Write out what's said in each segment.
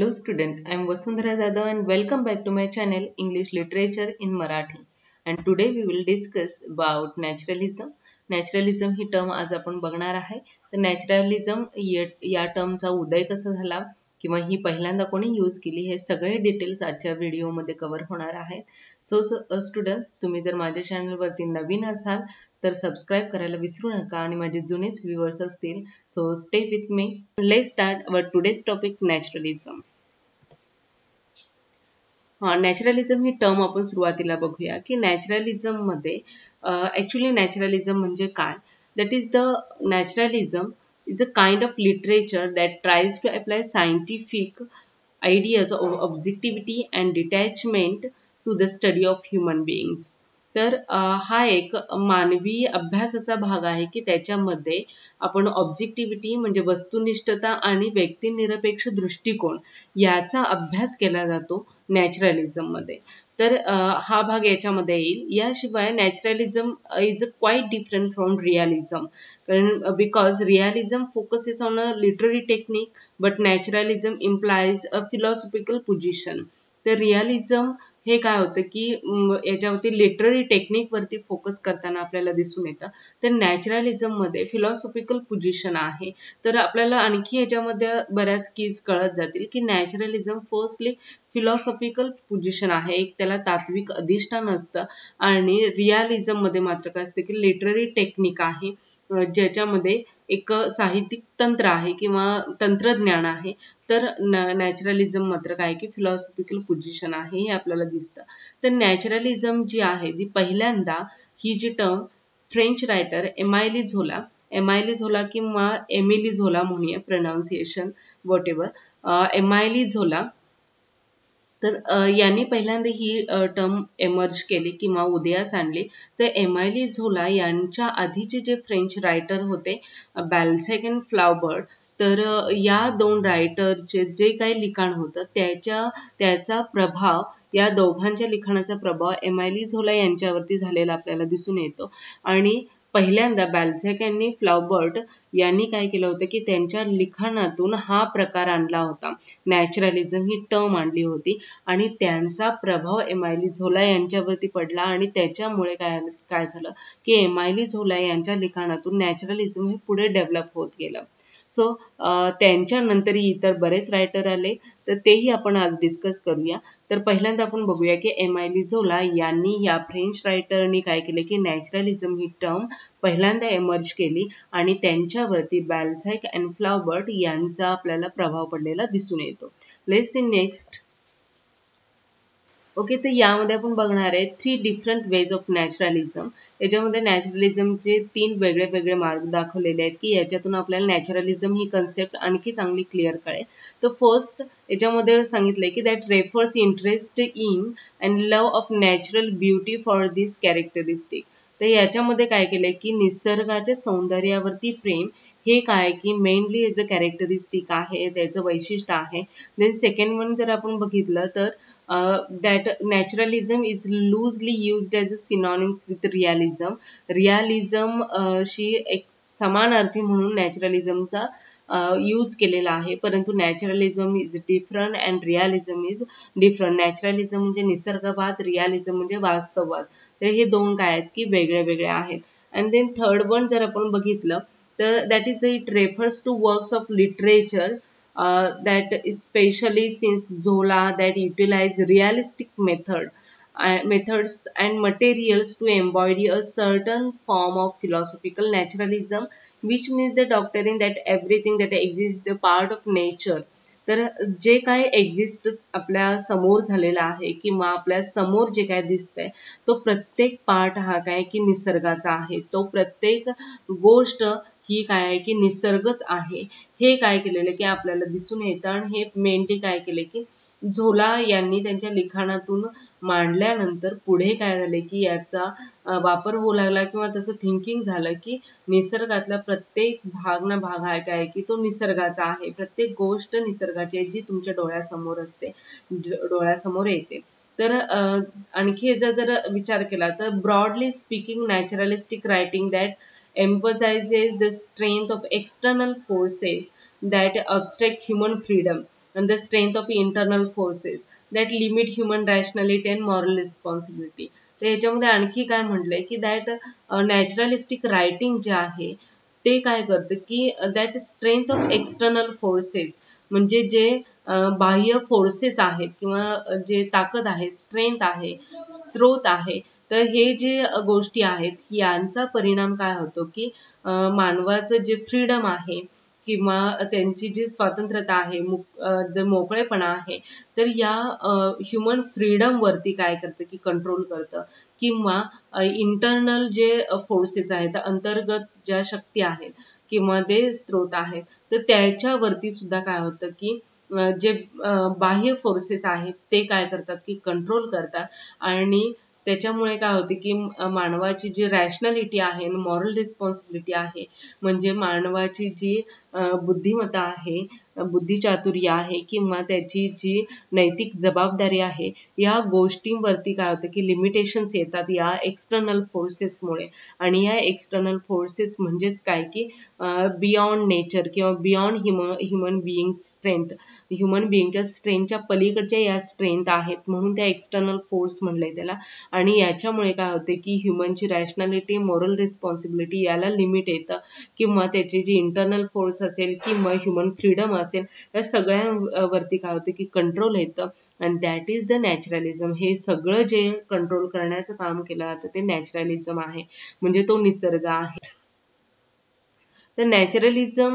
Hello student, I am Vasundhara Jadhav and welcome back to my channel English Literature in Marathi. And today we will discuss about naturalism. Naturalism he term आज आपण बघणार आहे. तर नॅचरलिझम या टर्मचा उदय कसा झाला किंवा ही पहिल्यांदा कोणी यूज केली हे सगळे डिटेल्स आजच्या व्हिडिओमध्ये कव्हर होणार आहेत. सो स्टुडंट्स, तुम्ही जर माझ्या चॅनलवरती नवीन असाल तर सबस्क्राइब करायला विसरू नका आणि माझे जुनेच व्ह्यूअर्स असतील so stay with me. Let's start our today's topic naturalism. Naturalism ही टर्म आपण सुरुवातीला बघूया की नॅचरलिझम मध्ये ॲक्च्युली नॅचरलिझम म्हणजे काय. That is the naturalism is a kind of literature that tries to apply scientific ideas of objectivity and detachment to the study of human beings. तर हा एक मानवी अभ्यासाचा भाग आहे की त्याच्यामध्ये आपण ऑब्जेक्टिव्हिटी म्हणजे वस्तुनिष्ठता आणि व्यक्तिनिरपेक्ष दृष्टिकोन याचा अभ्यास केला जातो नॅचरलिझम मध्ये. तर हा भाग याच्यामध्ये येईल. याशिवाय naturalism is quite different from realism, कारण because realism focuses on a literary technique but naturalism implies a philosophical position. तर रिअलिझम हे काय होतं की याच्यावरती लिटररी टेक्निक वरती फोकस करताना आपल्याला दिसून येतं. तर नॅचरलिझम मध्ये फिलॉसॉफिकल पोझिशन आहे. तर आपल्याला आणखी याच्यामध्ये बऱ्याच कीज कळत जातील की नॅचरलिझम फर्स्टली फिलॉसॉफिकल पोझिशन आहे, एक त्याला तात्विक अधिष्ठान असतं. आणि रिअलिझम मध्ये मात्र काय असतं की लिटररी टेक्निक आहे, ज्याच्यामध्ये एक साहित्यिक तंत्र आहे किंवा तंत्रज्ञान आहे. तर नॅचरलिझम मात्र काय की फिलॉसॉफिकल पोझिशन आहे हे आपल्याला दिसतं. तर नॅचरलिझम जी आहे ती पहिल्यांदा ही जी टर्म फ्रेंच रायटर एमायली झोला किंवा एमिली झोला म्हणूया, प्रोनाउन्सिएशन वॉट एव्हर, एमायली झोला. तर यांनी पहिल्यांदा ही टर्म एमर्ज केली किंवा उदयास आणली. तर एमायली झोला यांच्या आधीचे जे फ्रेंच रायटर होते बॅल्झॅक अँड फ्लाउबर्ट, तर या दोन रायटरचे जे काही लिखाण होतं त्याचा प्रभाव, या दोघांच्या लिखाणाचा प्रभाव एमायली झोला यांच्यावरती झालेला आपल्याला दिसून येतो. आणि पहिल्यांदा बॅल्झॅक आणि फ्लाउबर्ट यांनी काय केलं होतं की त्यांच्या लिखाणातून हा प्रकार आणला होता, नॅचरलिझम ही टर्म आणली होती. आणि त्यांचा प्रभाव एमायली झोला यांच्यावरती पडला आणि त्याच्यामुळे काय झालं की एमायली झोला यांच्या लिखाणातून नॅचरलिझम हे पुढे डेव्हलप होत गेलं. सो त्यांच्यानंतर इतर बरेच रायटर आले, तर तेही आपण आज डिस्कस करूया. तर पहिल्यांदा आपण बघूया की एमायली झोला यांनी या फ्रेंच रायटरनी काय केले की नॅचरलिझम ही टर्म पहिल्यांदा एमर्ज केली आणि त्यांच्यावरती बॅल्झॅक अँड फ्लाउबर्ट यांचा आपल्याला प्रभाव पडलेला दिसून येतो. Let's see next. ओके, तर यामध्ये आपण बघणार आहे 3 डिफरंट वेज ऑफ नॅचरलिझम. याच्यामध्ये नॅचरलिझमचे 3 वेगळे वेगळे मार्ग दाखवलेले आहेत की याच्यातून आपल्याला नॅचरलिझम ही कन्सेप्ट आणखी चांगली क्लिअर कळेल. तर फर्स्ट याच्यामध्ये सांगितलंय की that refers interest in and love of natural beauty for this characteristic. तर याच्यामध्ये काय केलंय की निसर्गाच्या सौंदर्यावरती प्रेम हे काय की मेनली याचं कॅरेक्टरिस्टिक आहे, त्याचं वैशिष्ट्य आहे. देन सेकंड वन जर आपण बघितलं तर that naturalism is loosely used as a synonyms with realism. Realism शी एक समानार्थी म्हणून नॅचरलिझमचा यूज केलेला आहे, परंतु naturalism is different and realism is different. Naturalism म्हणजे निसर्गवाद, रिअलिझम म्हणजे वास्तववाद. तर हे दोन काय आहेत की वेगळे वेगळे आहेत. अँड देन थर्ड वन जर आपण बघितलं तर that is it refers to works of literature that especially since Zola that utilize realistic methods and materials to embody a certain form of philosophical naturalism, which means the doctrine that everything that exists is a part of nature. तर जे काय exist आपल्या समोर झालेला आहे किंवा आपल्या समोर जे काय दिसतंय तो प्रत्येक पार्ट हा काय की निसर्गाचा आहे, तो प्रत्येक गोष्ट ही काय आहे की निसर्गच आहे, हे काय केलेलं की आपल्याला दिसून येतं. आणि हे मेनली काय केले की झोला यांनी त्यांच्या लिखाणातून मांडल्यानंतर पुढे काय झाले की याचा वापर होऊ लागला किंवा त्याचं थिंकिंग झालं की निसर्गातला प्रत्येक भाग ना भाग आहे काय की तो निसर्गाचा आहे, प्रत्येक गोष्ट निसर्गाची आहे जी तुमच्या डोळ्यासमोर असते, डोळ्यासमोर येते. तर आणखी याचा जर विचार केला तर broadly speaking naturalistic writing that emphasizes the strength of external forces that obstruct human freedom. and the strength of internal forces that limit human rationality and moral responsibility. तर याच्यामध्ये आणखी काय म्हटलंय की दॅट नॅचरलिस्टिक रायटिंग जे आहे ते काय करतं की that strength of external forces म्हणजे जे बाह्य फोर्सेस आहेत किंवा जे ताकद आहे, स्ट्रेंथ आहे, स्त्रोत आहे, तर हे जे गोष्टी आहेत यांचा परिणाम काय होतो की मानवाचं जे फ्रीडम आहे किंवा त्यांची जी स्वातंत्र्यता आहे, जे मोकळेपणा आहे, तर या ह्युमन फ्रीडम वरती काय करतं की कंट्रोल करतं किंवा इंटरनल जे फोर्सेस आहेत, अंतर्गत ज्या शक्ती आहेत किंवा जे स्त्रोत आहेत, तर त्याच्यावरती सुद्धा काय होतं की जे बाह्य फोर्सेस आहेत ते काय करतात की कंट्रोल करतात आणि त्याच्यामुळे काय होते की मानवाची जी रॅशनॅलिटी आहे, मॉरल रिस्पॉन्सिबिलिटी आहे, म्हणजे मानवाची जी बुद्धिमत्ता आहे, बुद्धिचातुर्य आहे किंवा त्याची जी नैतिक जबाबदारी आहे, या गोष्टींवरती काय होतं की लिमिटेशन्स येतात या एक्सटर्नल फोर्सेसमुळे. आणि या एक्सटर्नल फोर्सेस म्हणजेच काय की बियॉन्ड नेचर किंवा beyond human being strength, human बिईंगच्या स्ट्रेंथच्या पलीकडच्या या स्ट्रेंथ आहेत, म्हणून त्या एक्सटर्नल फोर्स म्हणलंय त्याला. आणि याच्यामुळे काय होते की ह्युमनची रॅशनॅलिटी, मोरल रिस्पॉन्सिबिलिटी याला लिमिट येतं किंवा त्याची जी इंटरनल फोर्स असेल किंवा ह्युमन फ्रीडम असेल, या सगळ्यांवरती काय होते की कंट्रोल येतं. आणि दॅट इज द नॅचरलिझम. हे सगळं जे कंट्रोल करण्याचं काम केलं जातं ते नॅचरलिझम आहे, म्हणजे तो निसर्ग आहे. The naturalism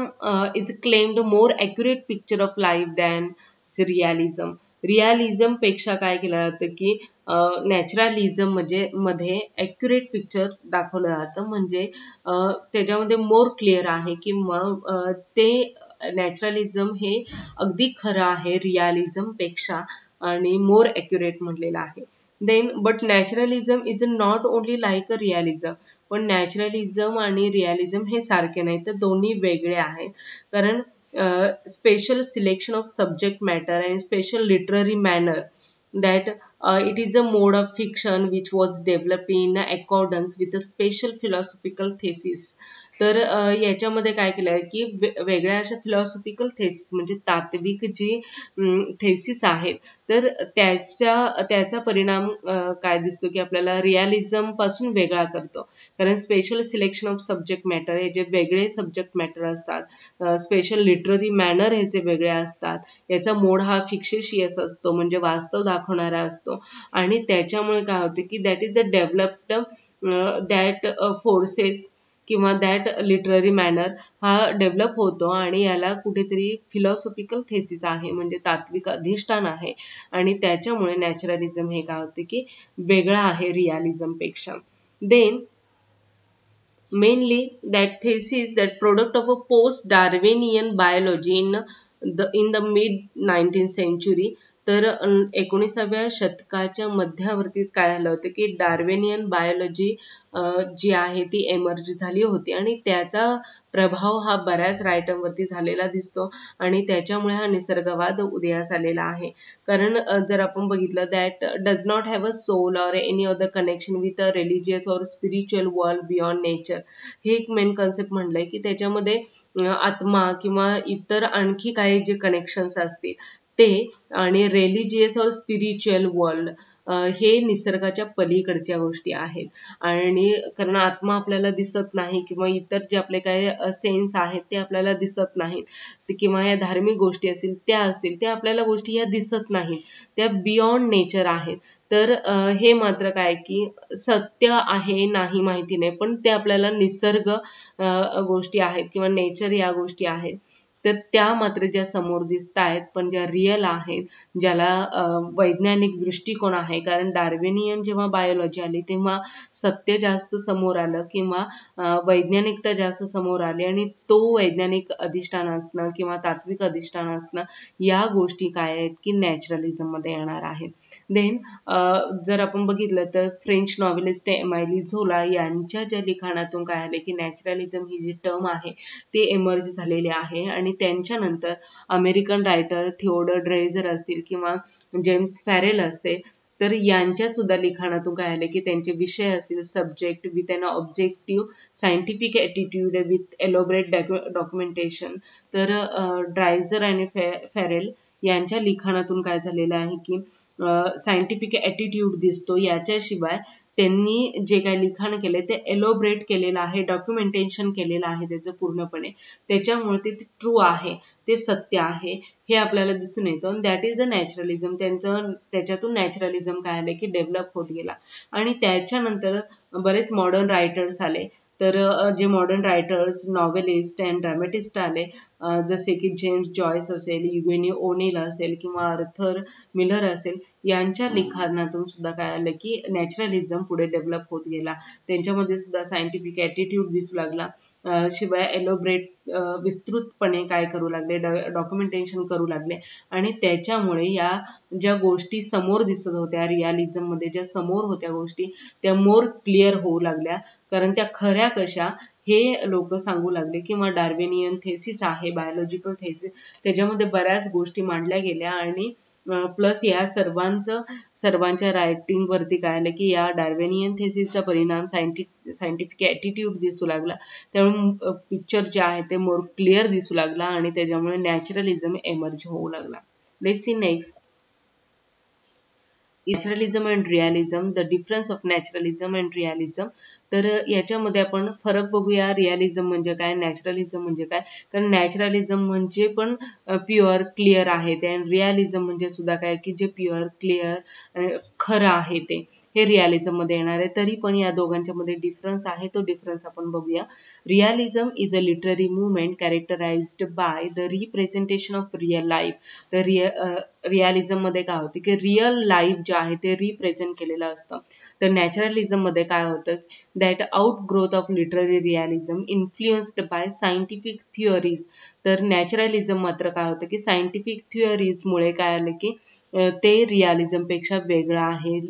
is claimed more accurate picture of life than realism. Realism पेक्षा काय केलं जातं की नॅचरलिझम म्हणजे मध्ये ॲक्युरेट पिक्चर दाखवलं जातं, म्हणजे त्याच्यामध्ये मोर क्लिअर आहे किंवा ते नॅचरलिझम हे अगदी खरं आहे रिअलिझम पेक्षा आणि मोर ॲक्युरेट म्हटलेलं आहे. Then but naturalism is not only like a realism. पण नॅचरलिझम आणि रिअलिझम हे सारखे नाही, तर दोन्ही वेगळे आहेत. कारण special selection of subject matter and special literary manner that it is a mode of fiction which was developed in accordance with a special philosophical thesis. तर याच्यामध्ये काय केलं आहे की वेगळ्या अशा फिलॉसॉफिकल थेसिस म्हणजे तात्विक जी थेसिस आहेत, तर त्याचा परिणाम काय दिसतो की आपल्याला रिअलिझम पासून वेगळा करतो. कारण special selection of subject matter हे जे वेगळे सब्जेक्ट मॅटर असतात, स्पेशल लिटररी मॅनर हे जे वेगळे असतात, याचा मोड हा फिक्शिशियस असतो म्हणजे वास्तव दाखवणारा असतो. आणि त्याच्यामुळे काय होते की that is the developed that forces किंवा दॅट लिटररी मॅनर हा डेव्हलप होतो आणि याला कुठेतरी फिलॉसॉफिकल थेसिस आहे म्हणजे तात्विक अधिष्ठान आहे. आणि त्याच्यामुळे नॅचरलिझम हे काय होते की वेगळा आहे रिअलिझम पेक्षा. Then mainly that thesis that product of a post Darwinian biology in the mid 19th century. तर 19व्या शतकाच्या मध्यावरतीच काय झालं होतं की डार्विनियन बायोलॉजी जी आहे ती एमर्ज झाली होती आणि त्याचा प्रभाव हा बऱ्याच रायटरवरती झालेला दिसतो आणि त्याच्यामुळे हा निसर्गवाद उदयास आलेला आहे. कारण जर आपण बघितलं that does not have a soul or any other connection with a religious or spiritual world beyond nature. हे एक मेन कन्सेप्ट म्हणलंय की त्याच्यामध्ये आत्मा किंवा इतर आणखी काही जे कनेक्शन्स असतील ते आणि रिलिजियस और स्पिरिच्युअल वर्ल्ड हे निसर्गाच्या पलीकडच्या गोष्टी आहेत. आणि कारण आत्मा आपल्याला दिसत नाही किंवा इतर जे आपले काही सेन्स आहेत ते आपल्याला दिसत नाहीत किंवा या धार्मिक गोष्टी असतील त्या असतील त्या आपल्याला गोष्टी या दिसत नाहीत, त्या बियॉन्ड नेचर आहेत. तर हे मात्र काय की सत्य आहे नाही माहिती नाही, पण ते आपल्याला निसर्ग गोष्टी आहेत किंवा नेचर या गोष्टी आहेत, तर त्या मात्र ज्या समोर दिसत आहेत पण ज्या रिअल आहेत, ज्याला वैज्ञानिक दृष्टिकोन आहे. कारण डार्विनियन जेव्हा बायोलॉजी आली तेव्हा सत्य जास्त समोर आलं किंवा वैज्ञानिकता जास्त समोर आली आणि तो वैज्ञानिक अधिष्ठान असणं किंवा तात्विक अधिष्ठान असणं या गोष्टी काय आहेत की नॅचरलिझम मध्ये येणार आहेत. देन जर आपण बघितलं तर फ्रेंच नॉव्हेलिस्ट एमाइली झोला यांच्या ज्या लिखाणातून काय आले की नॅचरलिझम ही जी टर्म आहे ते एमर्ज झालेले आहे. आणि त्यांच्यानंतर अमेरिकन रायटर थिओडर ड्रेझर असतील किंवा जेम्स फॅरेल असते, तर यांच्या सुद्धा लिखाणातून काय आले की त्यांचे विषय असतील subject with an objective scientific attitude with elaborate documentation. तर ड्रायझर आणि फॅरेल यांच्या लिखाणातून काय झालेलं आहे की सायंटिफिक ॲटिट्यूड दिसतो. याच्याशिवाय त्यांनी जे काही लिखाण केले ते एलोब्रेट केलेलं आहे, डॉक्युमेंटेशन केलेलं आहे त्याचं पूर्णपणे. त्याच्यामुळे ते ट्रू आहे, ते सत्य आहे हे आपल्याला दिसून येतं. आणि दॅट इज द नॅचरलिझम. त्याच्यातून नॅचरलिझम काय आले की डेव्हलप होत गेला. आणि त्याच्यानंतर बरेच मॉडर्न रायटर्स आले. तर जे मॉडर्न रायटर्स, नॉव्हेलिस्ट अँड ड्रामॅटिस्ट आले, जसे की जेम्स जॉयस असेल, युगेनी ओनेल असेल किंवा आर्थर मिलर असेल, यांच्या लिखाणातून सुद्धा काय आलं की नॅचरलिझम पुढे डेव्हलप होत गेला. त्यांच्यामध्ये सुद्धा सायंटिफिक ॲटिट्यूड दिसू लागला. शिवाय एलोब्रेट विस्तृतपणे काय करू लागले, डॉक्युमेंटेशन करू लागले. आणि त्याच्यामुळे या ज्या गोष्टी समोर दिसत होत्या रिअलिझम मध्ये, ज्या समोर होत्या गोष्टी, त्या मोर क्लिअर होऊ लागल्या. कारण त्या खऱ्या कशा हे लोक सांगू लागले. किंवा डार्विनियन थेसिस आहे, बायोलॉजिकल थेसिस, त्याच्यामध्ये बऱ्याच गोष्टी मांडल्या गेल्या. आणि प्लस या सर्वांच्या रायटिंग वरती काय आलं की या डार्विनियन थेसिसचा परिणाम सायंटिफिक ॲटिट्यूड दिसू लागला. त्यामुळे पिक्चर जे आहे ते मोर क्लिअर दिसू लागला आणि त्याच्यामुळे नॅचरलिझम एमर्ज होऊ लागला. Let's see next, naturalism and realism, the difference of naturalism and realism. तर याच्यामध्ये आपण फरक बघूया. रिअलिझम म्हणजे काय, नॅचरलिझम म्हणजे काय. कारण नॅचरलिझम म्हणजे पण प्युअर क्लिअर आहे ते, आणि रिअलिझम म्हणजे सुद्धा काय की जे प्युअर क्लिअर खरं आहे ते, हे रिअलिझम मध्ये येणार आहे. तरी पण या दोघांच्या मध्ये डिफरन्स आहे, तो डिफरन्स आपण बघूया. Realism is a literary movement कॅरेक्टराइज्ड by the representation of real life. तर रिअलिझम मध्ये काय होते की रिअल लाईफ जे आहे ते रिप्रेझेंट केलेलं असतं. तर नॅचरलिझम मध्ये काय होतं, that out growth of literary realism influenced by scientific theories. तर नॅचरलिझम मात्र काय होतं की सायंटिफिक थिअरीजमुळे काय आलं की ते रिअलिझम पेक्षा वेगळं आहे.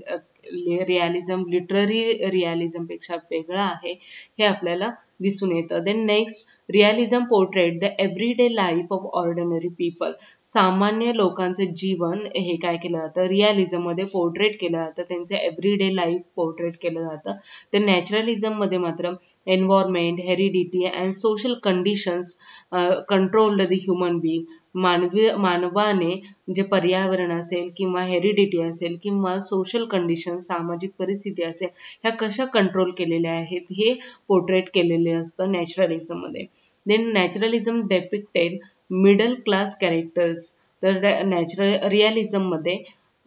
रिअलिझम लिटररी रिअलिझम पेक्षा वेगळं आहे हे आपल्याला दिसून येतं. Then next, realism portrait the everyday life of ordinary people. सामान्य लोकांचं जीवन हे काय केलं जातं, रिअलिझम मध्ये पोर्ट्रेट केलं जातं, त्यांचं एव्हरीडे लाईफ पोर्ट्रेट केलं जातं. तर नॅचरलिझम मध्ये मात्र environment, heredity and social conditions controlled the human being. मानवाने जे पर्यावरण असेल किंवा हेरिडिटी असेल किंवा सोशल कंडिशन, सामाजिक परिस्थिती असेल, ह्या कशा कंट्रोल केलेल्या आहेत हे पोर्ट्रेट केलेले असतं नॅचरलिझम मध्ये. Then naturalism depicted middle class characters. तर रिअलिझम मध्ये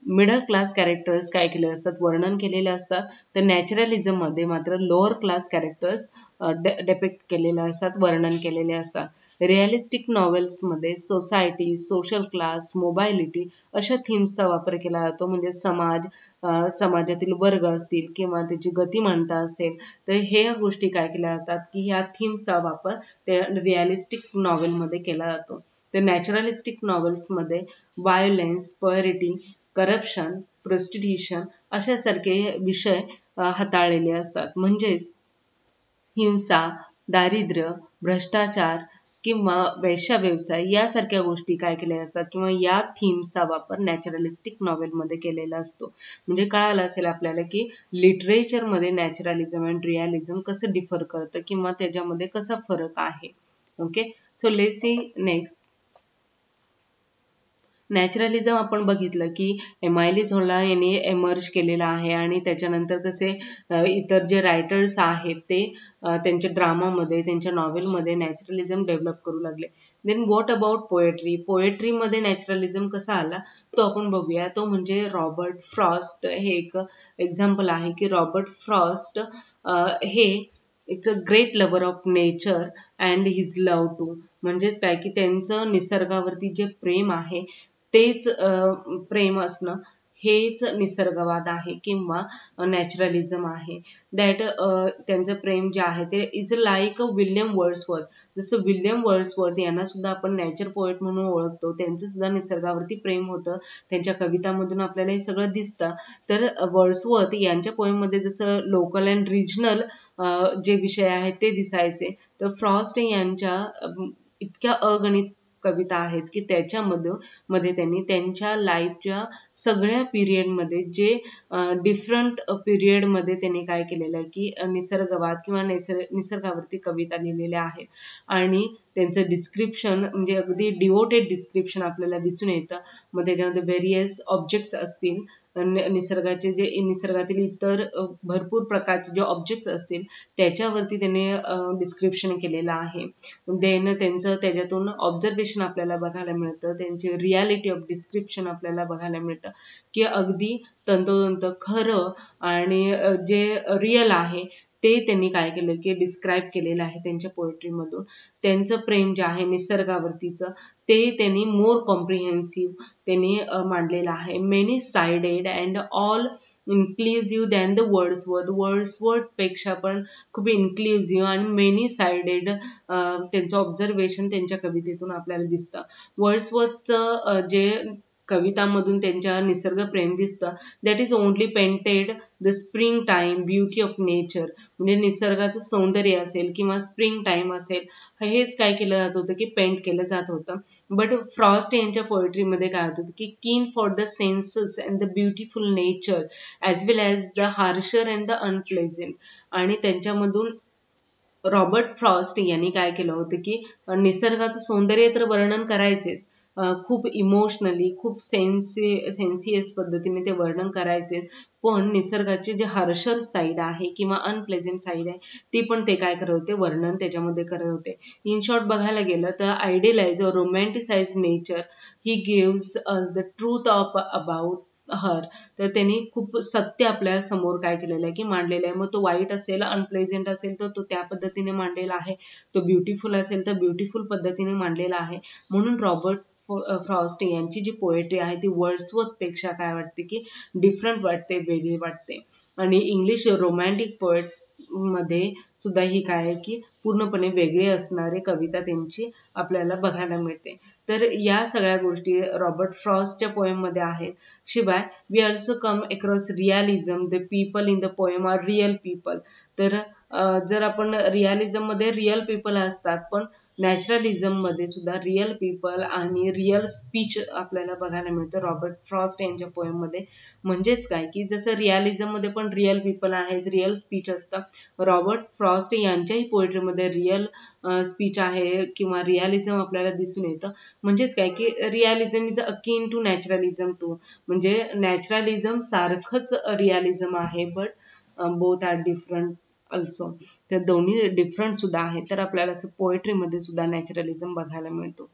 मिडल क्लास कॅरेक्टर्स काय केले असतात, वर्णन केलेले असतात. तर नॅचरलिझम मध्ये मात्र लोअर क्लास कॅरेक्टर्स डेपिक्ट केलेले असतात, वर्णन केलेले असतात. रिअलिस्टिक नॉवेल्समध्ये सोसायटी, सोशल क्लास, मोबायलिटी अशा थीम्सचा वापर केला जातो. म्हणजे समाजातील वर्ग असतील किंवा त्याची गतिमानता असेल, तर हे गोष्टी काय केल्या जातात की ह्या थीम्सचा वापर त्या रिअलिस्टिक नॉवेलमध्ये केला जातो. तर नॅचरलिस्टिक नॉवेल्समध्ये व्हायोलेन्स, पॉवर्टी, करप्शन, प्रोस्टिट्यूशन अशासारखे विषय हाताळलेले असतात. म्हणजेच हिंसा, दारिद्र्य, भ्रष्टाचार किंवा वेश्या व्यवसाय यासारख्या गोष्टी काय केल्या जातात किंवा या थीम्सचा वापर नॅचरलिस्टिक नॉवेलमध्ये केलेला असतो. म्हणजे कळालं असेल आपल्याला की लिटरेचरमध्ये नॅचरलिझम अँड रिअलिझम कसं डिफर करतं किंवा त्याच्यामध्ये कसा फरक आहे. Okay, so let's see next. Naturalism आपण बघितलं की एमायली झोला यांनी एमर्ज केलेला आहे. आणि त्याच्यानंतर कसे इतर जे रायटर्स आहेत ते त्यांच्या ड्रामामध्ये, त्यांच्या नॉवेलमध्ये नॅचरलिझम डेव्हलप करू लागले. Then what about poetry. पोएट्रीमध्ये नॅचरलिझम कसा आला तो आपण बघूया. तो म्हणजे रॉबर्ट फ्रॉस्ट हे एक एक्झाम्पल आहे की रॉबर्ट फ्रॉस्ट हे it's a great lover of nature and his love to. म्हणजेच काय की त्यांचं निसर्गावरती जे प्रेम आहे तेच प्रेम असणं हेच निसर्गवाद आहे किंवा नॅचरलिझम आहे. दॅट त्यांचं प्रेम जे आहे ते is like a William Wordsworth. जसं विल्यम वर्ड्सवर्थ यांना सुद्धा आपण नॅचर पोएट म्हणून ओळखतो, त्यांचं सुद्धा निसर्गावरती प्रेम होतं. त्यांच्या कवितामधून आपल्याला हे सगळं दिसतं. तर वर्ड्सवर्थ यांच्या पोएममध्ये जसं लोकल अँड रिजनल जे विषय आहेत ते दिसायचे, तर फ्रॉस्ट यांच्या इतक्या अगणित कविता आहेत की त्याच्यामध्ये त्यांनी त्यांच्या लाईफच्या सगळ्या पिरियडमध्ये जे डिफरंट पिरियडमध्ये त्यांनी काय केलेलं आहे की निसर्गवाद किंवा निसर्गावरती कविता लिहिलेल्या आहेत. आणि त्यांचं डिस्क्रिप्शन म्हणजे अगदी डिवोटेड डिस्क्रिप्शन आपल्याला दिसून येतं. मग त्याच्यामध्ये व्हेरियस ऑब्जेक्ट्स असतील, निसर्गाचे जे निसर्गातील इतर भरपूर प्रकारचे जे ऑब्जेक्ट्स असतील त्याच्यावरती त्याने डिस्क्रिप्शन केलेलं आहे. देन त्यांचं त्याच्यातून ऑब्झर्वेशन आपल्याला बघायला मिळतं, त्यांची रियालिटी ऑफ डिस्क्रिप्शन आपल्याला बघायला मिळतं की अगदी तंतोतंत खरं आणि जे रिअल आहे ते त्यांनी काय केलं की डिस्क्राईब केलेलं आहे त्यांच्या पोएट्रीमधून. त्यांचं प्रेम जे आहे निसर्गावरतीचं ते त्यांनी मोर कॉम्प्रिहेन्सिव्ह त्यांनी मांडलेलं आहे. Many sided and all inclusive than the Wordsworth पेक्षा पण खूप इन्क्लुझिव्ह आणि मेनी साइडेड त्यांचं ऑब्झर्वेशन त्यांच्या कवितेतून आपल्याला दिसतं. वर्ड्सवर्थचं जे कवितांमधून त्यांच्या निसर्ग प्रेम दिसतं, that is only painted the spring time beauty of nature, म्हणजे निसर्गाचं सौंदर्य असेल किंवा स्प्रिंग टाइम असेल हेच काय केलं जात होतं की पेंट केलं जात होतं. बट फ्रॉस्ट यांच्या पोएट्रीमध्ये काय होतं की कीन for the census and the beautiful nature as well as the harsher and the unpleasant. आणि त्यांच्यामधून रॉबर्ट फ्रॉस्ट यांनी काय केलं होतं की निसर्गाचं सौंदर्य तर वर्णन करायचेच, खूप इमोशनली खूप सेन्सियस पद्धतीने ते वर्णन करायचे, पण निसर्गाची जे हार्शर साईड आहे किंवा अनप्लेझंट साईड आहे ती पण ते काय करत होते वर्णन त्याच्यामध्ये करत होते. इन शॉर्ट बघायला गेलं तर idealize or romanticize nature he gives us the truth of about her. तर त्यांनी खूप सत्य आपल्या समोर काय केलेलं आहे की मांडलेलं आहे. मग तो वाईट असेल अनप्लेझंट असेल तर तो त्या पद्धतीने मांडलेला आहे, तो ब्युटिफुल असेल तर ब्युटिफुल पद्धतीने मांडलेला आहे. म्हणून रॉबर्ट फ्रॉस्ट यांची जी पोएट्री आहे ती वर्ड्सवर्थ पेक्षा काय वाटते की डिफरंट वाटते, वेगळी वाटते. आणि इंग्लिश रोमॅन्टिक पोएट्स मध्ये सुद्धा ही काय आहे की पूर्णपणे वेगळी असणारी कविता त्यांची आपल्याला बघायला मिळते. तर या सगळ्या गोष्टी रॉबर्ट फ्रॉस्टच्या पोएम मध्ये आहेत. शिवाय we also come across realism, the people in the poem are real people. तर जर आपण रिअलिझम मध्ये रिअल पीपल असतात, पण नॅचरलिझम मध्ये सुद्धा रिअल पीपल आणि रिअल स्पीच आपल्याला बघायला मिळतं रॉबर्ट फ्रॉस्ट यांच्या पोएम मध्ये. म्हणजेच काय की जसं रिअलिझम मध्ये पण रिअल पीपल आहेत, रिअल स्पीच असतं, रॉबर्ट फ्रॉस्ट यांच्याही पोएट्रीमध्ये रिअल स्पीच आहे किंवा रिअलिझम आपल्याला दिसून येतं. म्हणजेच काय की realism is akin to naturalism too, म्हणजे नॅचरलिझम सारखंच रिअलिझम आहे, but both are different also. तर दोन्ही डिफरंट सुद्धा आहे. तर आपल्याला असं पोएट्रीमध्ये सुद्धा नॅचरलिझम बघायला मिळतो.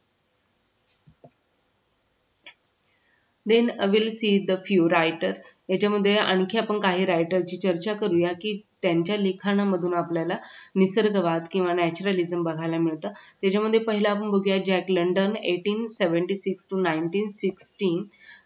Then will see the few writer. याच्यामध्ये आणखी आपण काही रायटरची चर्चा करूया की त्यांच्या लिखाणामधून आपल्याला निसर्गवाद किंवा नॅचरलिझम बघायला मिळतं. त्याच्यामध्ये पहिला आपण बघूया जॅक लंडन 1876 to 1916.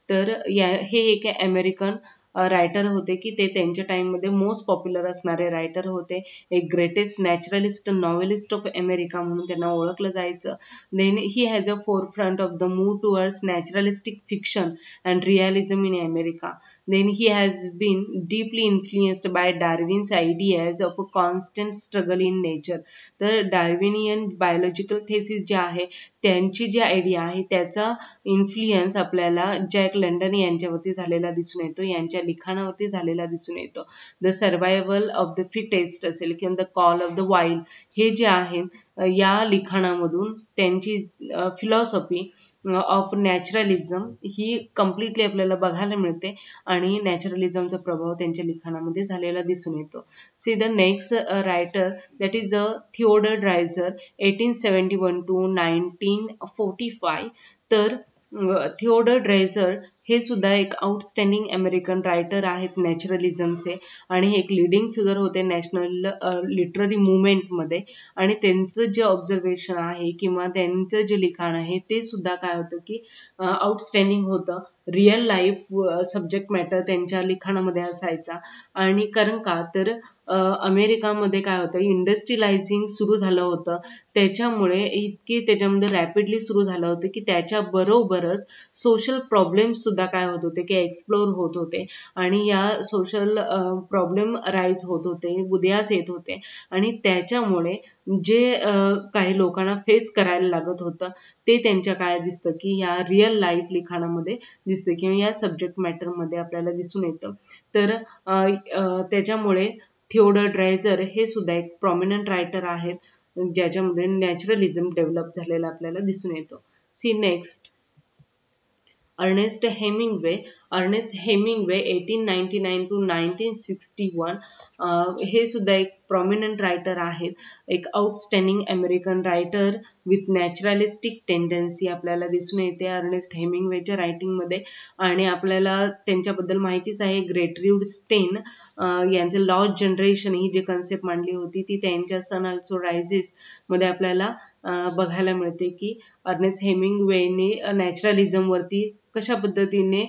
तर हे एक अमेरिकन रायटर होते की ते त्यांच्या टाइममध्ये मोस्ट पॉप्युलर असणारे रायटर होते. एक greatest naturalist novelist of America म्हणून त्यांना ओळखलं जायचं. Then he has a forefront of the move towards naturalistic fiction and realism in America. Then he has been deeply influenced by Darwin's ideas of a constant struggle in nature. तर Darwinian biological thesis जे आहे त्यांची जी idea आहे त्याचा influence आपल्याला jack London यांच्यावरती झालेला दिसून येतो, यांच्या लिखाणावरती झालेला दिसून येतो. The survival of the fittest असेल किंवा the call of the wild हे जे आहे या लिखाणामधून त्यांची फिलॉसॉफी ऑफ नॅचरलिझम ही कम्प्लिटली आपल्याला बघायला मिळते आणि नॅचरलिझमचा प्रभाव त्यांच्या लिखाणामध्ये झालेला दिसून येतो. See the next writer that is the Theodore Dreiser 1871 to 1945. तर थिओडर ड्रायझर हे सुद्धा एक आउटस्टँडिंग अमेरिकन रायटर आहेत नॅचरलिझमचे आणि हे एक लीडिंग फिगर होते नॅशनल लिटररी मुवमेंटमध्ये. आणि त्यांचं जे ऑब्झर्वेशन आहे किंवा त्यांचं जे लिखाण आहे ते सुद्धा काय होतं की आउटस्टँडिंग होतं. रिअल लाईफ सब्जेक्ट मॅटर त्यांच्या लिखाणामध्ये असायचा. आणि कारण का तर अमेरिकामध्ये काय होतं इंडस्ट्रियलायझिंग सुरू झालं होतं, त्याच्यामुळे इतकी त्याच्यामध्ये रॅपिडली सुरू झालं होतं की त्याच्याबरोबरच सोशल प्रॉब्लेम्स सुद्धा काय होत होते की एक्सप्लोर होत होते आणि या सोशल प्रॉब्लेम राईज होत होते, उदयास येत होते आणि त्याच्यामुळे जे काही लोकांना फेस करायला लागत होतं ते त्यांच्या काय दिसतं की या रिअल लाईफ लिखाणामध्ये दिसतं किंवा या सब्जेक्ट मॅटरमध्ये आपल्याला दिसून येतं. तर त्याच्यामुळे थिओडर ड्रायझर हे सुद्धा एक प्रॉमिनंट रायटर आहेत ज्याच्यामध्ये नॅचरलिझम डेव्हलप झालेला आपल्याला दिसून येतो. See next, Ernest Hemingway. Ernest Hemingway 1899 to 1961 हे सुद्धा एक प्रॉमिनंट रायटर आहेत, एक outstanding American writer with naturalistic tendency आपल्याला दिसून येते अर्नेस्ट हेमिंग्वेच्या रायटिंगमध्ये. आणि आपल्याला त्यांच्याबद्दल माहितीच आहे, ग्रेटरूड स्टेन यांचं लॉस्ट जनरेशन ही जी कन्सेप्ट मांडली होती ती त्यांच्या सन ऑल्सो रायझेस मध्ये आपल्याला बघायला मिळते की अर्नेस्ट हेमिंग्वेने नॅचरलिझमवरती कशा पद्धतीने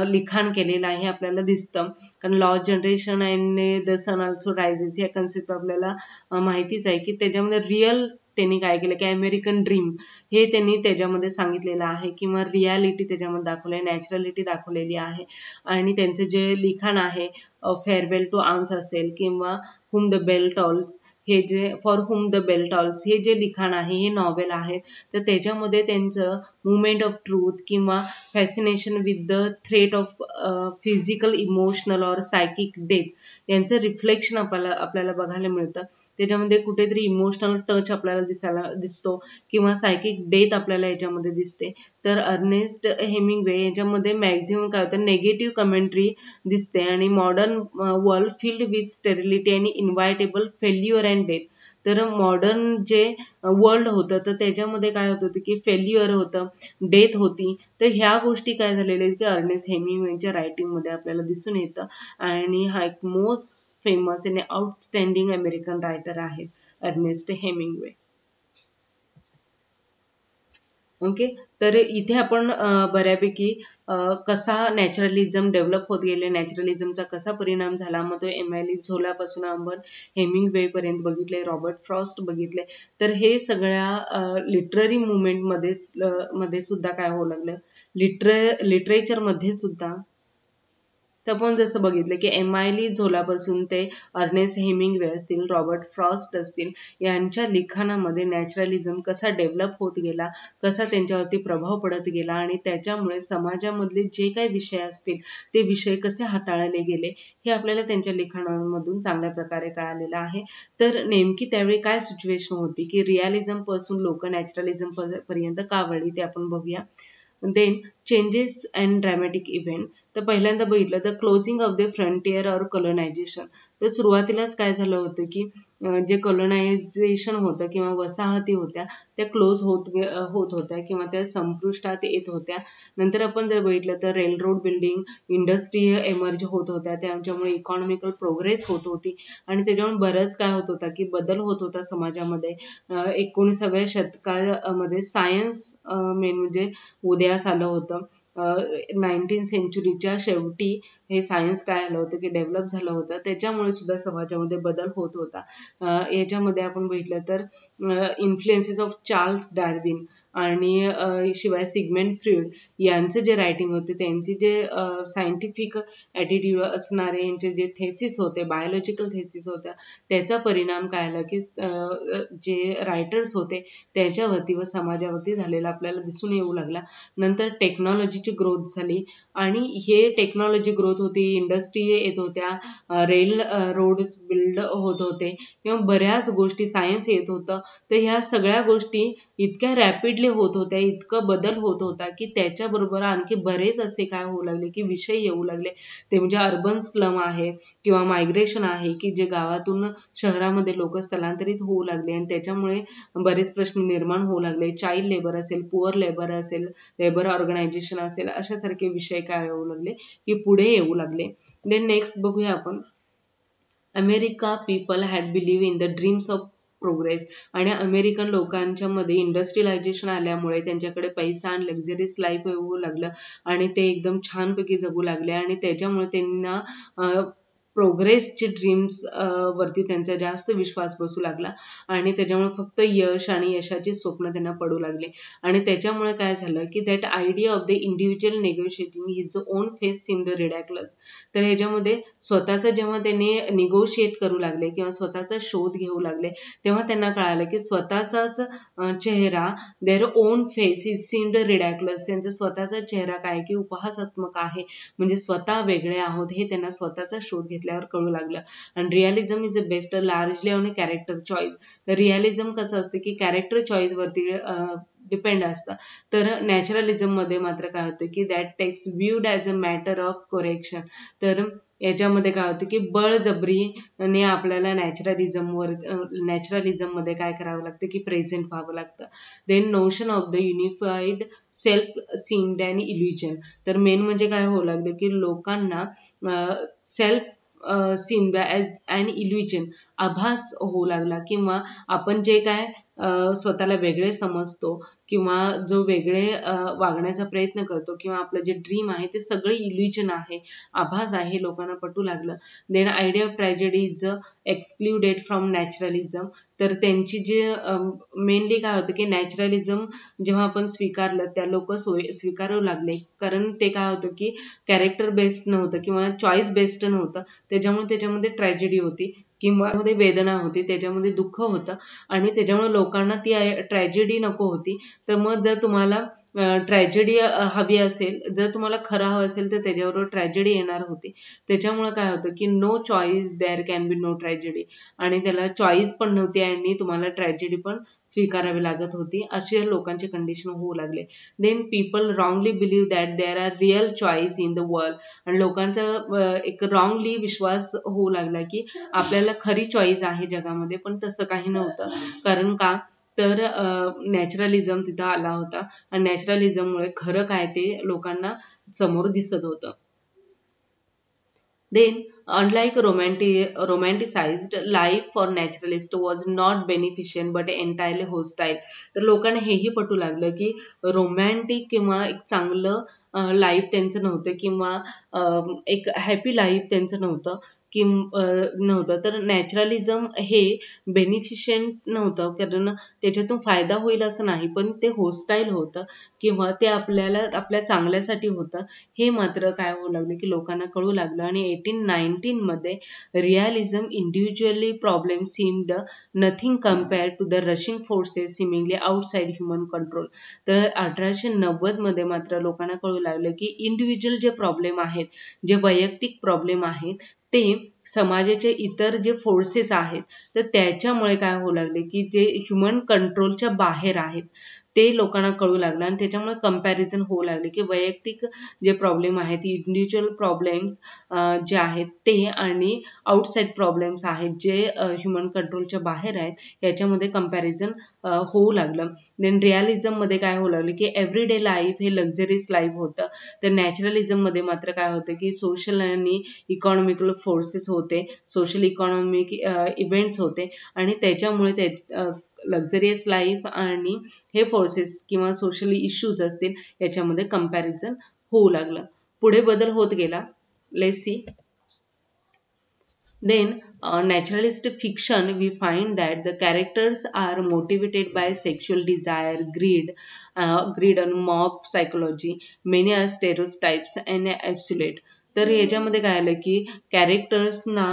लिखाण केलेलं आहे आपल्याला दिसतं. कारण lost generation and the sun also rises या कन्सेप्ट आपल्याला माहितीच आहे की त्याच्यामध्ये रिअल त्यांनी काय केलं की अमेरिकन ड्रीम हे त्यांनी त्याच्यामध्ये सांगितलेलं आहे किंवा रियालिटी त्याच्यामध्ये दाखवली, नॅचरलिटी दाखवलेली आहे. आणि त्यांचं जे लिखाण आहे फेअरवेल टू आर्म्स असेल किंवा हुम द बेल टॉल्स हे जे for whom the bell tolls हे जे लिखाण आहे हे नॉवेल आहे. तर त्याच्यामध्ये त्यांचं मुवमेंट ऑफ ट्रूथ किंवा fascination with the threat of physical, emotional और सायकिक डेथ यांचं रिफ्लेक्शन आपल्याला बघायला मिळतं. त्याच्यामध्ये कुठेतरी इमोशनल टच आपल्याला दिसतो किंवा सायकिक डेथ आपल्याला याच्यामध्ये दिसते. तर अर्नेस्ट हेमिंग्वे याच्यामध्ये मॅक्झिमम काय होतं, नेगेटिव्ह कमेंट्री दिसते आणि modern world filled with sterility आणि इन्व्हायटेबल फेल्युअर अँड डेथ. तर मॉडर्न जे वर्ल्ड होतं तर त्याच्यामध्ये काय होत होतं की फेल्युअर होतं, डेथ होती. तर ह्या गोष्टी काय झालेल्या आहेत की अर्नेस्ट हेमिंग्वेच्या रायटिंगमध्ये आपल्याला दिसून येतं. आणि हा एक मोस्ट फेमस आणि आउटस्टँडिंग अमेरिकन रायटर आहे अर्नेस्ट हेमिंग्वे. ओके, तर इथे आपण बऱ्यापैकी कसा नॅचरलिझम डेव्हलप होत गेले, नॅचरलिझमचा कसा परिणाम झाला, मग तो एमिली झोलापासून आपण हेमिंग्वे पर्यंत बघितले, रॉबर्ट फ्रॉस्ट बघितले. तर हे सगळ्या लिटररी मुवमेंट मध्ये सुद्धा काय होऊ लागलं, लिटरेचर मध्ये सुद्धा. तर आपण जसं बघितलं की एमिली झोलापासून ते अर्नेस्ट हेमिंग्वे असतील, रॉबर्ट फ्रॉस्ट असतील, यांच्या लिखाणामध्ये नॅचरलिझम कसा डेव्हलप होत गेला, कसा त्यांच्यावरती प्रभाव पडत गेला आणि त्याच्यामुळे समाजामधले जे काही विषय असतील ते विषय कसे हाताळले गेले हे आपल्याला त्यांच्या लिखाणामधून चांगल्या प्रकारे कळालेलं आहे. तर नेमकी त्यावेळी काय सिच्युएशन होती की रिअलिझम पासून लोक नॅचरलिझम पर्यंत का वळली ते आपण बघूया. Then changes and dramatic event. तर पहिल्यांदा बघितलं तर क्लोजिंग ऑफ द फ्रंटियर और कॉलोनायझेशन. तर सुरुवातीलाच काय झालं होतं की जे कॉलोनायझेशन होतं किंवा वसाहती होत्या त्या क्लोज होत होत्या किंवा त्या संपुष्टात येत होत्या. नंतर आपण जर बघितलं तर रेलरोड बिल्डिंग, इंडस्ट्री एमर्ज होत होत्या, त्याच्यामुळे इकॉनॉमिकल प्रोग्रेस होत होती आणि त्याच्यामुळे बरंच काय होत होता की बदल होत होता समाजामध्ये. 19व्या शतकामध्ये सायन्स मेन म्हणजे उदयास आलं होतं. 19th सेंचुरीच्या शेवटी हे सायन्स काय आलं होतं की डेव्हलप झालं होतं, त्याच्यामुळे सुद्धा समाजामध्ये बदल होत होता. याच्यामध्ये आपण बघितलं तर इन्फ्लुएन्सेस ऑफ चार्ल्स डार्विन आणि शिवाय सिगमेंट फ्रीड यांचं जे रायटिंग होते, त्यांची जे सायंटिफिक ॲटिट्यूड असणारे यांचे जे थेसिस होते, बायोलॉजिकल थेसिस होत्या, त्याचा परिणाम काय आला की जे रायटर्स होते त्याच्यावरती व समाजावरती झालेला आपल्याला दिसून येऊ लागला. नंतर टेक्नॉलॉजीची ग्रोथ झाली आणि हे टेक्नॉलॉजी ग्रोथ होती, इंडस्ट्री येत होत्या, रेल रोड बिल्ड होत होते किंवा बऱ्याच गोष्टी, सायन्स येत होतं. तर ह्या सगळ्या गोष्टी इतक्या रॅपिडली होत होत्या, इतकं बदल होत होता की त्याच्याबरोबर आणखी बरेच असे काय होऊ लागले की विषय येऊ लागले. ते म्हणजे अर्बन स्लम आहे किंवा मायग्रेशन आहे की जे गावातून शहरामध्ये लोक स्थलांतरित होऊ लागले आणि त्याच्यामुळे बरेच प्रश्न निर्माण होऊ लागले. चाइल्ड लेबर असेल, पुअर लेबर असेल, लेबर ऑर्गनायझेशन असेल, अशासारखे विषय काय येऊ लागले की पुढे येऊ लागले. देन नेक्स्ट बघूया आपण, America people had believe in the dreams of progress. आणि अमेरिकन लोकांच्या मध्ये इंडस्ट्रियलायझेशन आल्यामुळे त्यांच्याकडे पैसा आणि लक्झरीज लाईफ येऊ लागलं आणि ते एकदम छानपैकी जगू लागले आणि त्याच्यामुळे त्यांना प्रोग्रेसचे ड्रीम्स वरती त्यांचा जास्त विश्वास बसू लागला आणि त्याच्यामुळे फक्त यश आणि यशाची स्वप्न त्यांना पडू लागले. आणि त्याच्यामुळे काय झालं की that idea of the individual negotiating his own face seemed ridiculous. तर ह्याच्यामध्ये स्वतःचं जेव्हा त्यांनी निगोशिएट करू लागले किंवा स्वतःचा शोध घेऊ लागले तेव्हा त्यांना कळालं की स्वतःचाच चेहरा, their own face is seemed ridiculous, त्यांचा स्वतःचा चेहरा काय की उपहासात्मक आहे, म्हणजे स्वतः वेगळे आहोत हे त्यांना स्वतःचा शोध घेतला बघितल्यावर कळू लागलं. आणि realism is a best largely on a character choice. तर रिअलिझम कसं असतं की कॅरेक्टर चॉईस वरती डिपेंड असतं. तर नॅचरलिझम मध्ये मात्र काय होतं की that takes viewed as a matter of correction. तर याच्यामध्ये काय होतं की बळजबरीने आपल्याला नॅचरलिझम मध्ये काय करावं लागतं की प्रेझेंट व्हावं लागतं. Then notion of the unified self seemed and illusion. तर मेन म्हणजे काय होऊ लागलं की लोकांना सेल्फ सीम्ड अँड इल्युजन आभास होऊ लागला, किंवा आपण जे काय स्वतःला वेगळे समजतो किंवा जो वेगळे वागण्याचा प्रयत्न करतो किंवा आपलं जे ड्रीम आहे ते सगळे इल्युजन आहे, आभास आहे, लोकांना पटू लागलं. Then idea of tragedy is excluded from naturalism. तर त्यांची जे मेनली काय होतं की नॅचरलिझम जेव्हा आपण स्वीकारलं त्या लोक स्वीकारू लागले, कारण ते काय होतं की कॅरेक्टर बेस्ड नव्हतं किंवा चॉईस बेस्ड नव्हतं, त्याच्यामध्ये ट्रॅजेडी होती किंवा मध्ये वेदना होती, त्याच्यामध्ये दुःख होतं आणि त्याच्यामुळे लोकांना ती ट्रॅजेडी नको होती. तर मग जर तुम्हाला ट्रॅजेडी हवी असेल, जर तुम्हाला खरं हवं असेल तर त्याच्याबरोबर ट्रॅजेडी येणार होती. त्याच्यामुळे काय होतं की no choice there can be no tragedy, आणि त्याला चॉईस पण नव्हती आणि तुम्हाला ट्रॅजेडी पण स्वीकारावी लागत होती, अशी लोकांचे कंडिशन होऊ लागले. Then people wrongly believe that there are real choice in the world. आणि लोकांचा एक रॉंगली विश्वास होऊ लागला की आपल्याला खरी चॉईस आहे जगामध्ये, पण तसं काही नव्हतं. कारण का तर नॅचरलिझम तिथं आला होता आणि नॅचरलिझममुळे खरं काय ते लोकांना समोर दिसत होतं. Then, unlike romanticized life for naturalist was not beneficent but entirely hostile. तर लोकांना हेही पटू लागलं की रोमॅन्टिक किंवा एक चांगलं लाईफ त्यांचं नव्हतं किंवा एक हॅपी लाईफ त्यांचं नव्हतं नव्हतं. तर नॅचरलिझम हे बेनिफिशियंट नव्हतं, कारण त्याच्यातून फायदा होईल असं नाही, पण ते होस्टाईल होतं किंवा ते आपल्या चांगल्यासाठी होतं, हे मात्र काय होऊ लागलं की लोकांना कळू लागलं. आणि 1819 मध्ये realism individually problem seemed nothing compare to the rushing forces seemingly outside human control. तर 1890 मध्ये मात्र लोकांना कळू लागलं की इंडिव्हिज्युअल जे प्रॉब्लेम आहेत, जे वैयक्तिक प्रॉब्लेम आहेत, ते समाजाचे इतर जे फोर्सेस आहेत तर त्याच्यामुळे काय होऊ लागले की जे ह्युमन कंट्रोलच्या बाहेर आहेत ते लोकांना कळू लागलं. आणि त्याच्यामुळे कंपॅरिझन होऊ लागले की वैयक्तिक जे प्रॉब्लेम आहेत, इंडिव्हिज्युअल प्रॉब्लेम्स जे आहेत ते आणि आउटसाइड प्रॉब्लेम्स आहेत जे ह्युमन कंट्रोलच्या बाहेर आहेत, याच्यामध्ये कंपॅरिझन होऊ लागलं. देन रिअलिझम मध्ये काय होऊ लागलं की एव्हरीडे लाईफ हे लक्झरीज लाईफ होतं. तर नॅचरलिझम मध्ये मात्र काय होतं की सोशल आणि इकॉनॉमिकल फोर्सेस होते, सोशल इकॉनॉमिक इव्हेंट्स होते आणि त्याच्यामुळे ते लक्झरियस लाईफ आणि हे फोर्सेस किंवा सोशल इश्यूज असतील याच्यामध्ये कंपॅरिझन होऊ लागलं. पुढे बदल होत गेला. Let's see. Then, naturalist fiction, we find that the characters are motivated by sexual desire, greed and mob psychology. Many are stereotypes and absolute. तर याच्यामध्ये काय आलं की कॅरेक्टर्सना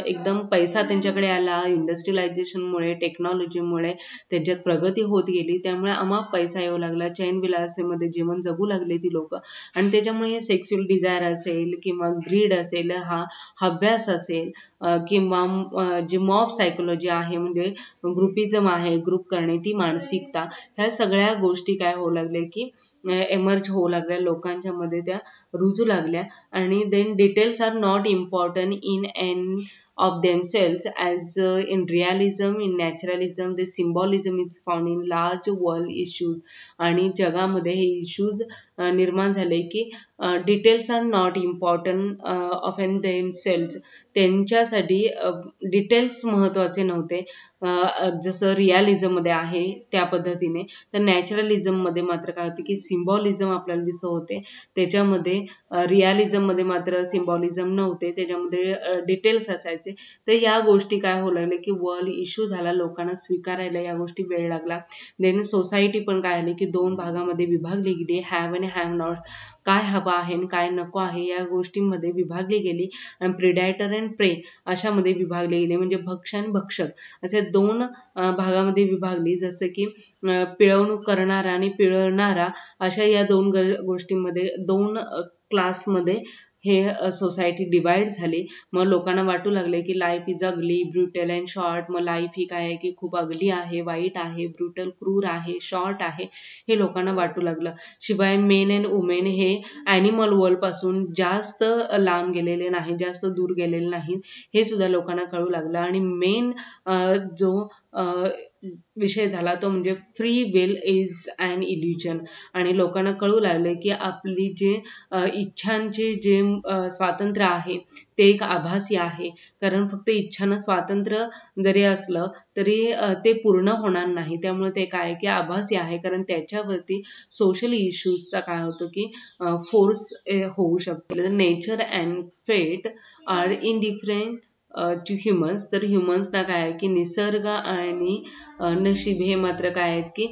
एकदम पैसा त्यांच्याकडे आला, इंडस्ट्रियलायझेशनमुळे, टेक्नॉलॉजीमुळे त्यांच्यात प्रगती होत गेली, त्यामुळे आम्हाला पैसा येऊ लागला, चैन विलासेमध्ये जीवन जगू लागले ती लोक. आणि त्याच्यामुळे हे सेक्स्युअल डिझायर असेल किंवा ग्रीड असेल, हा हव्यास असेल किंवा जी मॉब सायकोलॉजी आहे म्हणजे ग्रुपिझम आहे, ग्रुप करणे, ती मानसिकता, ह्या सगळ्या गोष्टी काय होऊ लागल्या की एमर्ज होऊ लागल्या, लोकांच्या मध्ये त्या रुजू लागल्या. आणि then details are not important in and of themselves as in realism, in naturalism the symbolism is found in large world issues. आणि जगामध्ये हे इश्यूज निर्माण झाले की details are not important of in themselves. त्यांच्यासाठी डिटेल्स महत्त्वाचे नव्हते, जसं रिअलिझम मध्ये आहे त्या पद्धतीने. तर नॅचरलिझम मध्ये मात्र काय होते की सिम्बॉलिझम आपल्याला दिसत होते, त्याच्यामध्ये रिअलिझम मध्ये मात्र सिम्बॉलिझम नव्हते, त्याच्यामध्ये डिटेल्स असायचे. तर या गोष्टी काय होऊ लागले की वर्ल्ड इश्यू झाला, लोकांना स्वीकारायला या गोष्टी वेळ लागला. देन सोसायटी पण काय झाली की दोन भागामध्ये विभागली गेली, हॅव आणि हॅव नॉट, काय हवं आहे आणि काय नको आहे या गोष्टींमध्ये विभागली गेली. आणि प्रिडॅटर अँड प्रे अशामध्ये विभागली गेली, म्हणजे भक्ष आणि भक्षक असे दोन भागामध्ये विभागली. जसं की पिळवणूक करणारा आणि पिळणारा, अशा या दोन गोष्टींमध्ये, दोन क्लासमध्ये हे सोसायटी डिवाइड झाली. मग लोकांना वाटू लागले की life is ugly, brutal and short. मग लाईफ ही काय आहे की खूप अगली आहे, वाईट आहे, ब्रुटल क्रूर आहे, शॉर्ट आहे, हे लोकांना वाटू लागलं. शिवाय मेन अँड वुमेन हे ॲनिमल वर्ल्ड पासून जास्त लांब गेलेले नाही, जास्त दूर गेलेले नाही, हे सुद्धा लोकांना कळू लागलं. आणि मेन जो विषय झाला तो म्हणजे free will is an illusion. आणि लोकांना कळू लागले की आपली जे इच्छांचे जे स्वातंत्र्य आहे ते एक आभासी आहे. कारण फक्त इच्छानं स्वातंत्र्य जरी असलं तरी ते पूर्ण होणार नाही. त्यामुळे ते काय की आभासी आहे. कारण त्याच्यावरती सोशल इश्यूजचा काय होतं की फोर्स होऊ शकतो. नेचर अँड फेट आर इनडिफरंट टू ह्युमन्स. तर ह्युमन्सना काय आहे की निसर्ग आणि नशीब हे मात्र काय आहेत की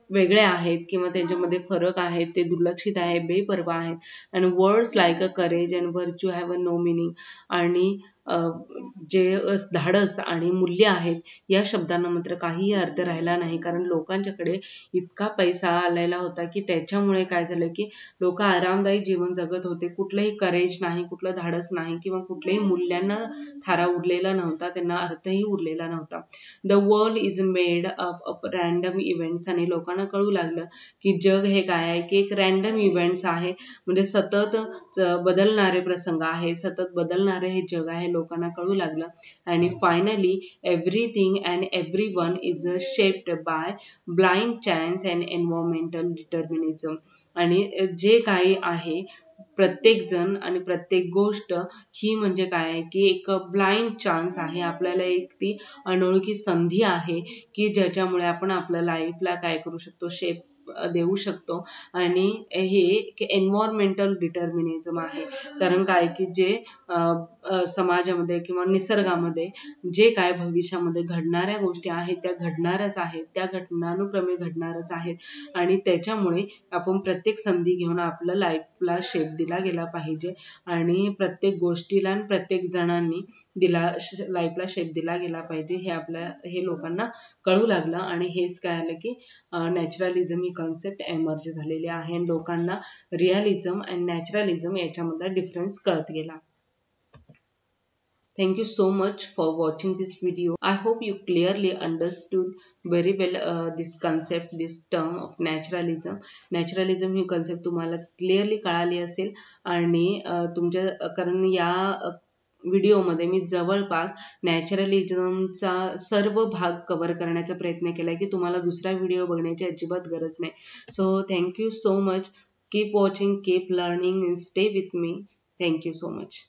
वेगळे आहेत किंवा त्यांच्यामध्ये फरक आहेत, ते दुर्लक्षित आहे, बेपर्वा आहेत. आणि words like a courage and virtue have a no meaning. आणि जे धाडस आणि मूल्य आहेत या शब्दांना मात्र काहीही अर्थ राहिला नाही. कारण लोकांच्याकडे इतका पैसा आलेला होता की त्याच्यामुळे काय झालं की लोक आरामदायी जीवन जगत होते. कुठलंही करेज नाही, कुठलं धाडस नाही किंवा कुठल्याही मूल्यांना थारा उरलेला नव्हता, त्यांना अर्थही उरलेला नव्हता. The world is made of random events. आणि लोकांना कळू लागलं की जग हे काय आहे की एक रॅन्डम इव्हेंट्स आहे. म्हणजे सतत बदलणारे प्रसंग आहे, सतत बदलणारे हे जग आहे, लोकांना कळू लागलं. आणि finally everything and everyone is shaped by blind chance and environmental determinism. आणि जे काही आहे प्रत्येक जण आणि प्रत्येक गोष्ट ही म्हणजे काय आहे की एक ब्लाइंड चान्स आहे. आपल्याला एक ती अनोळखी संधी आहे की ज्याच्यामुळे आपण आपल्या लाईफला काय करू शकतो, शेप देऊ शकतो. आणि हे एन्व्हायरमेंटल डिटर्मिनिझम आहे. कारण काय की जे समाजामध्ये किंवा निसर्गामध्ये जे काय भविष्यामध्ये घडणाऱ्या गोष्टी आहेत त्या घडणारच आहेत, त्या घटनानुक्रमे घडणारच आहेत. आणि त्याच्यामुळे आपण प्रत्येक संधी घेऊन आपल्या लाईफला शेप दिला गेला पाहिजे. आणि प्रत्येक गोष्टीला आणि प्रत्येक जणांनी लाईफला शेप दिला गेला पाहिजे, हे लोकांना कळू लागलं. आणि हेच काय आलं की नॅचरलिझम ही कॉन्सेप्ट एमर्ज झालेली आहे. आणि लोकांना रिअलिझम अँड नॅचरलिझम याच्यामधला डिफरन्स कळत गेला. Thank you so much for watching this video. I hope you clearly understood very well this concept, this term of naturalism. Naturalism he concept तुम्हाला clearly कळाली असेल. आणि तुमच्या कारण या व्हिडिओमध्ये मी जवळपास नॅचरलिझमचा सर्व भाग कव्हर करण्याचा प्रयत्न केलाय की तुम्हाला दुसरा व्हिडिओ बघण्याची अजिबात गरज नाही. So thank you so much. Keep watching, keep learning, and stay with me. Thank you so much.